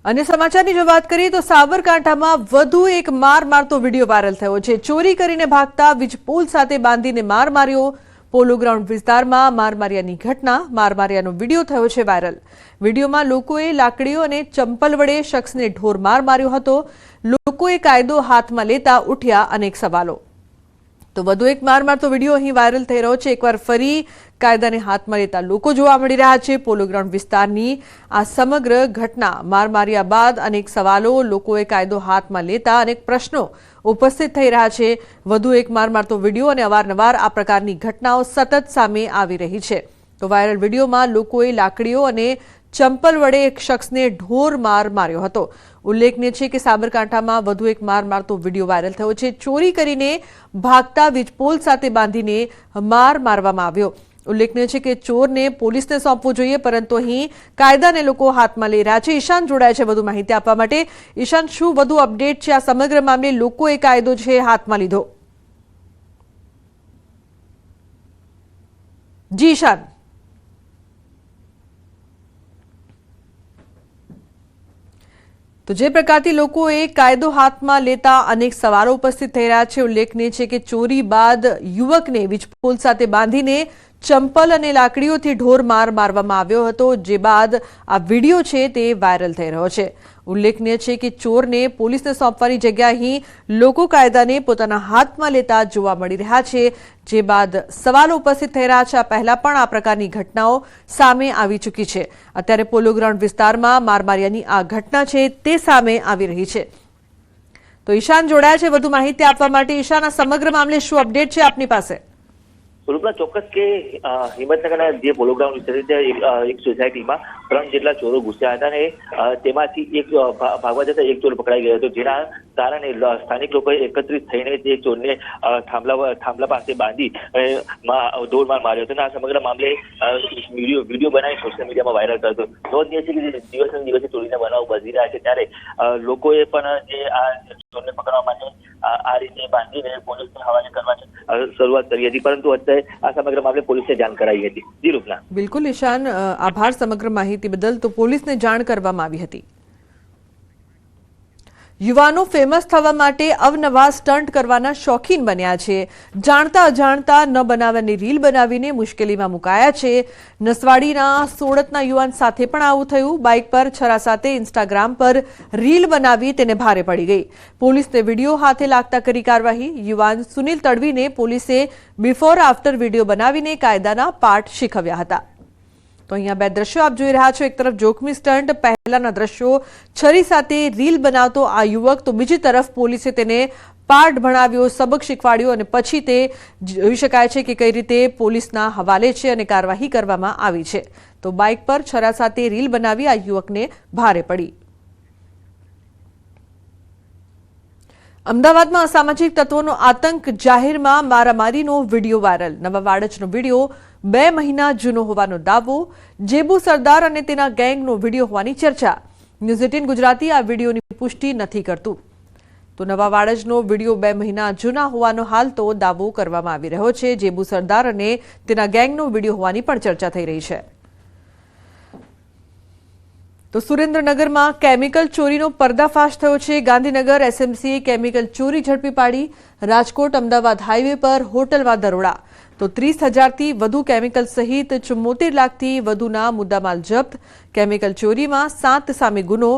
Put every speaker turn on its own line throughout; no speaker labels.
अन्य समाचार की जो बात करिए तो साबरकांठामां વધુ એક માર મારતો વિડિયો વાયરલ થયો છે। ચોરી કરીને ભાગતા વીજપોલ સાથે બાંધીને માર માર્યો। પોલો ગ્રાઉન્ડ વિસ્તારમાં મારમારિયાની ઘટના, મારમારિયાનો વિડિયો થયો છે વાયરલ। વિડિયોમાં લોકોએ લાકડીઓ અને ચંપલ વડે શખ્સને ઢોર માર માર્યો હતો। લોકોએ કાયદો હાથમાં લેતા ઉઠ્યા અનેક સવાલો। तो વધુ એક માર મારતો વિડિયો અહીં વાયરલ થઈ રહ્યો છે। એકવાર ફરી કાયદાને હાથમાં લેતા લોકો જોવા મળી રહ્યા છે। પોલો ગ્રાઉન્ડ વિસ્તારની આ સમગ્ર ઘટના માર માર્યા બાદ અનેક સવાલો, લોકોએ કાયદો હાથમાં લેતા અનેક પ્રશ્નો ઉપસ્થિત થઈ રહ્યા છે। વધુ એક માર મારતો વિડિયો અને અવારનવાર આ પ્રકારની ઘટનાઓ સતત સામે આવી રહી છે। તો વાયરલ વિડિયોમાં લોકોએ લાકડીઓ અને ચંપલ વડે એક શખ્સને ઢોર માર માર્યો હતો। ઉલ્લેખનીય છે કે સાબરકાંઠામાં વધુ એક માર મારતો વિડિયો વાયરલ થયો છે। ચોરી કરીને ભાગતા વીજપોલ સાથે બાંધીને માર મારવામાં આવ્યો। ઉલ્લેખનીય છે કે ચોરને પોલીસને સોંપવો જોઈએ, પરંતુ અહીં કાયદાને લોકો હાથમાં લઈ રહ્યા છે। ઈશાન જોડાય છે વધુ માહિતી આપવા માટે। ઈશાન, શું વધુ અપડેટ છે આ સમગ્ર મામલે? લોકોએ કાયદો છે હાથમાં લીધો? જી ઈશાન। तो जे प्रकारથી લોકોએ કાયદો હાથમાં લેતા અનેક સવાલો ઉપસ્થિત થઈ રહ્યા છે। ઉલ્લેખનીય છે કે ચોરી બાદ યુવકને વીજપોલ સાથે બાંધીને ચંપલ અને લાકડીઓથી ઢોર માર મારવામાં આવ્યો હતો, જે બાદ આ વિડિયો છે તે વાયરલ થઈ રહ્યો છે। ઉલ્લેખનીય છે કે ચોરને પોલીસને સોંપવાની જગ્યાએ અહીં લોકો કાયદાને પોતાના હાથમાં લેતા જોવા મળી રહ્યા છે, જે બાદ સવાલો ઉપસ્થિત થઈ રહ્યા છે। આ પહેલા પણ આ પ્રકારની ઘટનાઓ સામે આવી ચૂકી છે। અત્યારે પોલો ગ્રાઉન્ડ વિસ્તારમાં મારમારિયાની આ ઘટના છે તે સામે આવી રહી છે। તો ઈશાન જોડાયા છે વધુ માહિતી આપવા માટે। ઈશાન, આ સમગ્ર મામલે શું અપડેટ છે આપની પાસે?
स्वरूपला ચોક્કસ કે હિંમતનગરના જે પોલો ગ્રાઉન્ડ વિસ્તાર છે એક સોસાયટીમાં 3 જેટલા ચોરો ઘૂસ્યા હતા અને તેમાંથી એક ભાગવા જતા એક ચોર પકડાઈ ગયો હતો, જેના કારણે સ્થાનિક લોકોએ એકત્રિત થઈને તે ચોરને થાંભલા પાસે બાંધી ઢોર માર માર્યો હતો। આ સમગ્ર મામલે વિડીયો બનાવી સોશિયલ મીડિયામાં વાયરલ કર્યો હતો। નોંધનીય છે કે દિવસે દિવસે ચોરીના બનાવો વધી રહ્યા છે, ત્યારે લોકોએ પણ જે આ ચોરને પકડવા માટે આ રીતે બાંધીને પોલીસને હવાલે કરવા શરૂઆત કરી હતી, પરંતુ અત્યારે આ સમગ્ર મામલે પોલીસને જાણ કરાઈ હતી। જી રૂપના।
બિલકુલ ઈશાન, આભાર સમગ્ર માહિતી બદલ। તો પોલીસને જાણ કરવામાં આવી હતી। યુવાનો ફેમસ થવા માટે અવનવા સ્ટન્ટ કરવાના શોખીન બન્યા છે। જાણતા અજાણતા ન બનાવવાની રીલ બનાવીને મુશ્કેલીમાં મુકાયા છે। નસવાડીના સોડતના યુવાન સાથે પણ આવું થયું। બાઇક પર છરા સાથે ઇન્સ્ટાગ્રામ પર રીલ બનાવી તેને ભારે પડી ગઈ। પોલીસને વિડીયો હાથે લાગતા કરી કાર્યવાહી। યુવાન સુનિલ તડવીને પોલીસે બિફોર આફ્ટર વિડીયો બનાવીને કાયદાના પાઠ શીખવ્યા હતા। તો અહીંયા બે દ્રશ્યો આપ જોઈ રહ્યા છો। એક તરફ જોખમી સ્ટન્ટ, પહેલાના દ્રશ્યો છરી સાથે રીલ બનાવતો આ યુવક, તો બીજી તરફ પોલીસે તેને પાઠ ભણાવ્યો, સબક શીખવાડ્યો અને પછી તે જોઈ શકાય છે કે કઈ રીતે પોલીસના હવાલે છે અને કાર્યવાહી કરવામાં આવી છે। તો બાઇક પર છરા સાથે રીલ બનાવી આ યુવકને ભારે પડી। અમદાવાદમાં અસામાજિક તત્વોનો આતંક, જાહેરમાં મારામારીનો વિડીયો વાયરલ। નવા વાડજનો વિડીયો 2 મહિના જૂનો હોવાનો દાવો। જેબુ સરદાર અને તેના ગેંગનો વિડીયો હોવાની ચર્ચા। ન્યૂઝ 18 ગુજરાતી આ વિડીયોની પુષ્ટિ નથી કરતું। તો નવા વાડજનો વિડીયો 2 મહિના જૂના હોવાનો હાલ તો દાવો કરવામાં આવી રહ્યો છે। જેબુ સરદાર અને તેના ગેંગનો વિડીયો હોવાની પણ ચર્ચા થઈ રહી છે। તો સુરેન્દ્રનગરમાં કેમિકલ ચોરીનો પર્દાફાશ થયો છે। ગાંધીનગર એસએમસીએ કેમિકલ ચોરી ઝડપી પાડી। રાજકોટ અમદાવાદ હાઈવે પર હોટલમાં દરોડા। તો 30,000થી વધુ કેમિકલ સહિત 74 લાખથી વધુના મુદ્દામાલ જપ્ત। કેમિકલ ચોરીમાં 7 સામે ગુનો,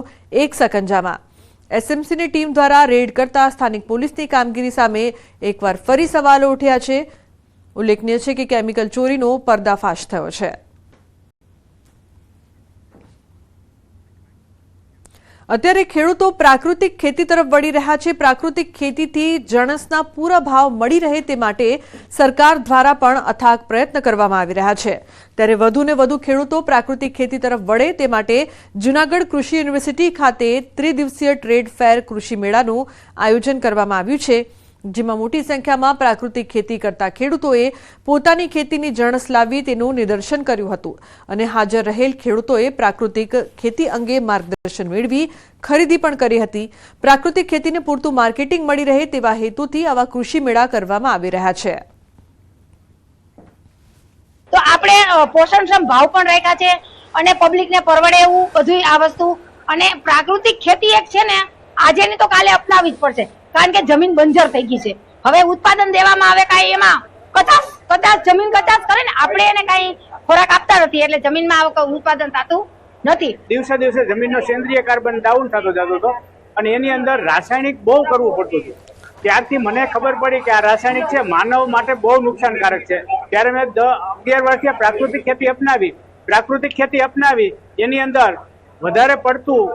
1 સકંજામાં। એસએમસીની ટીમ દ્વારા રેડ કરતા સ્થાનિક પોલીસની કામગીરી સામે એકવાર ફરી સવાલો ઉઠ્યા છે। ઉલ્લેખનીય છે કે કેમિકલ ચોરીનો પર્દાફાશ થયો છે। અત્યારે ખેડૂતો પ્રાકૃતિક ખેતી તરફ વળી રહ્યા છે। પ્રાકૃતિક ખેતીથી જણસના પૂરા ભાવ મળી રહે તે માટે સરકાર દ્વારા પણ અથાગ પ્રયત્ન કરવામાં આવી રહ્યા છે। ત્યારે વધુને વધુ ખેડૂતો પ્રાકૃતિક ખેતી તરફ વળે તે માટે જૂનાગઢ કૃષિ યુનિવર્સિટી ખાતે ત્રિદિવસીય ટ્રેડ ફેર કૃષિ મેળાનું આયોજન કરવામાં આવ્યું છે, જેમાં મોટી સંખ્યામાં પ્રાકૃતિક ખેતી કરતા ખેડૂતોએ પોતાની ખેતીની જણસ લાવી તેનું નિદર્શન કર્યું હતું અને હાજર રહેલ ખેડૂતોએ પ્રાકૃતિક ખેતી અંગે માર્ગદર્શન મેળવી ખરીદી પણ કરી હતી। પ્રાકૃતિક ખેતીને પૂરતું માર્કેટિંગ મળી રહે તેવા હેતુથી આવા કૃષિ મેળા કરવામાં આવી રહ્યા છે।
તો આપણે પોષણક્ષમ ભાવ પણ રાખ્યા છે અને પબ્લિકને પરવડે એવું બધું આ વસ્તુ અને પ્રાકૃતિક ખેતી એક છે ને આજે ની તો કાલે અપનાવવી જ પડશે, કારણ કે જમીન બંજર થઈ ગઈ છે. હવે ઉત્પાદન દેવામાં આવે કાંઈ એમાં કચાશ જમીન કચાશ કરે ને, આપણે એને કાંઈ ખોરાક આપતા નથી એટલે જમીનમાં ઉત્પાદન થતું નથી.
દિવસે દિવસે જમીનનો સેન્દ્રીય કાર્બન ડાઉન થતો જતો હતો અને એની અંદર રાસાયણિક બહુ કરવું પડતું હતું. ત્યારથી મને ખબર પડી કે આ રાસાયણિક છે માનવ માટે બહુ નુકસાનકારક છે. ત્યારે મેં 11 વર્ષથી પ્રાકૃતિક ખેતી અપનાવી. એની અંદર વધારે પડતું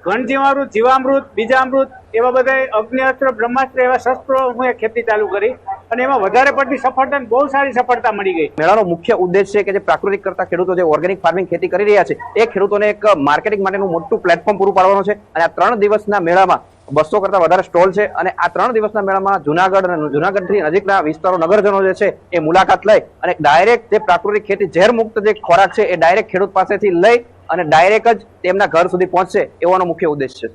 ઘનજીવામૃત, જીવામૃત, બીજામૃત એવા બધા અગ્નિઅસ્ત્ર, બ્રહ્માસ્ત્ર એવા શસ્ત્રો હું ખેતી ચાલુ કરી અને એમાં વધારે પડતી સફળતા, બહુ સારી સફળતા મળી ગઈ.
મેળાનો મુખ્ય ઉદ્દેશ છે કે જે પ્રાકૃતિક કરતા ખેડૂતો જે ઓર્ગેનિક ફાર્મિંગ ખેતી કરી રહ્યા છે એ ખેડૂતોને એક માર્કેટિંગ માટેનું મોટું પ્લેટફોર્મ પૂરું પાડવાનું છે. અને આ 3 દિવસના મેળામાં 200 કરતા વધારે સ્ટોલ છે અને આ 3 દિવસના મેળામાં જુનાગઢ અને જુનાગઢથી નજીકના વિસ્તારો નગરજનો જે છે એ મુલાકાત લઈ અને ડાયરેક્ટ જે પ્રાકૃતિક ખેતી ઝેર મુક્ત જે ખોરાક છે એ ડાયરેક્ટ ખેડૂત પાસેથી લઈ અને ડાયરેક્ટ જ તેમના ઘર સુધી પહોંચશે એવાનો મુખ્ય ઉદ્દેશ છે.